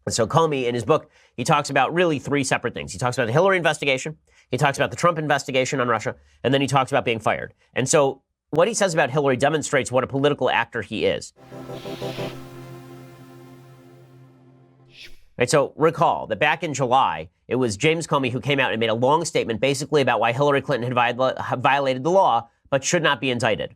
And so Comey, in his book, he talks about really three separate things. He talks about the Hillary investigation, he talks about the Trump investigation on Russia, and then he talks about being fired. And so what he says about Hillary demonstrates what a political actor he is. Right, so recall that back in July, it was James Comey who came out and made a long statement basically about why Hillary Clinton had violated the law but should not be indicted.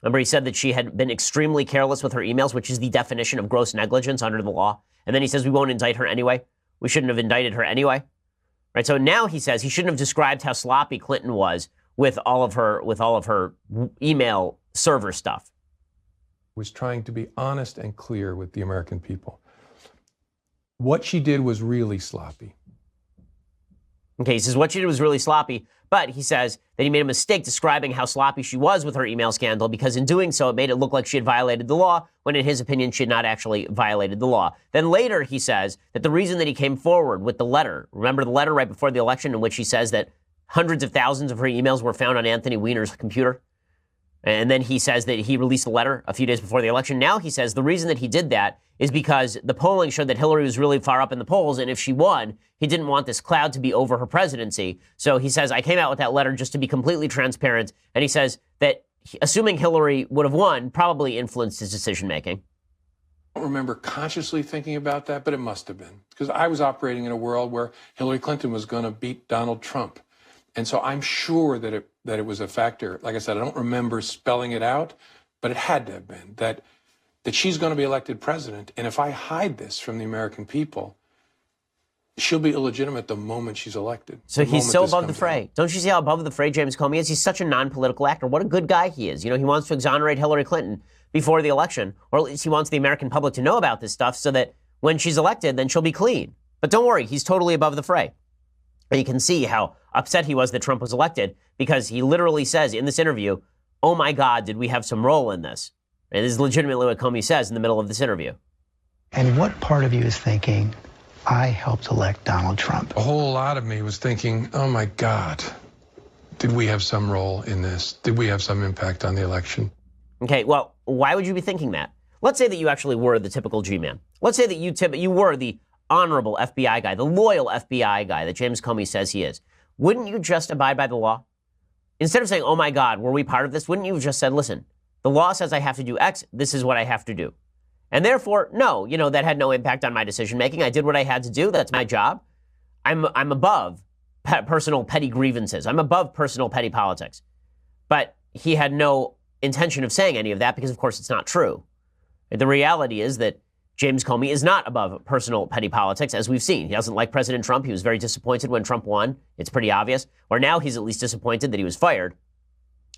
Remember, he said that she had been extremely careless with her emails, which is the definition of gross negligence under the law. And then he says we won't indict her anyway. We shouldn't have indicted her anyway. Right, so now he says he shouldn't have described how sloppy Clinton was with all of her email server stuff. Was trying to be honest and clear with the American people. What she did was really sloppy. Okay, he says what she did was really sloppy, but he says that he made a mistake describing how sloppy she was with her email scandal because in doing so, it made it look like she had violated the law when in his opinion, she had not actually violated the law. Then later he says that the reason that he came forward with the letter, remember the letter right before the election in which he says that hundreds of thousands of her emails were found on Anthony Weiner's computer? And then he says that he released a letter a few days before the election. Now he says the reason that he did that is because the polling showed that Hillary was really far up in the polls. And if she won, he didn't want this cloud to be over her presidency. So he says, I came out with that letter just to be completely transparent. And he says that assuming Hillary would have won, probably influenced his decision making. I don't remember consciously thinking about that, but it must have been because I was operating in a world where Hillary Clinton was going to beat Donald Trump. And so I'm sure that it was a factor. Like I said, I don't remember spelling it out, but it had to have been that she's going to be elected president. And if I hide this from the American people, she'll be illegitimate the moment she's elected. So he's so above the fray. Don't you see how above the fray James Comey is? He's such a non-political actor. What a good guy he is. You know, he wants to exonerate Hillary Clinton before the election, or at least he wants the American public to know about this stuff so that when she's elected, then she'll be clean. But don't worry, he's totally above the fray. And you can see how upset he was that Trump was elected because he literally says in this interview, oh my God, did we have some role in this? And this is legitimately what Comey says in the middle of this interview. And what part of you is thinking, I helped elect Donald Trump? A whole lot of me was thinking, oh my God, did we have some role in this? Did we have some impact on the election? Okay, well, why would you be thinking that? Let's say that you actually were the typical G-man. Let's say that you were the honorable FBI guy, the loyal FBI guy that James Comey says he is. Wouldn't you just abide by the law? Instead of saying, oh my God, were we part of this? Wouldn't you have just said, listen, the law says I have to do X. This is what I have to do. And therefore, no, that had no impact on my decision making. I did what I had to do. That's my job. I'm above personal petty grievances. I'm above personal petty politics. But he had no intention of saying any of that because, of course, it's not true. The reality is that James Comey is not above personal petty politics, as we've seen. He doesn't like President Trump. He was very disappointed when Trump won. It's pretty obvious. Or now he's at least disappointed that he was fired.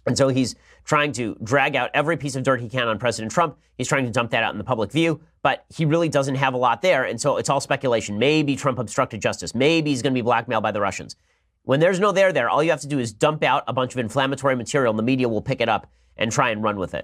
And so he's trying to drag out every piece of dirt he can on President Trump. He's trying to dump that out in the public view, but he really doesn't have a lot there. And so it's all speculation. Maybe Trump obstructed justice. Maybe he's going to be blackmailed by the Russians. When there's no there, all you have to do is dump out a bunch of inflammatory material and the media will pick it up and try and run with it.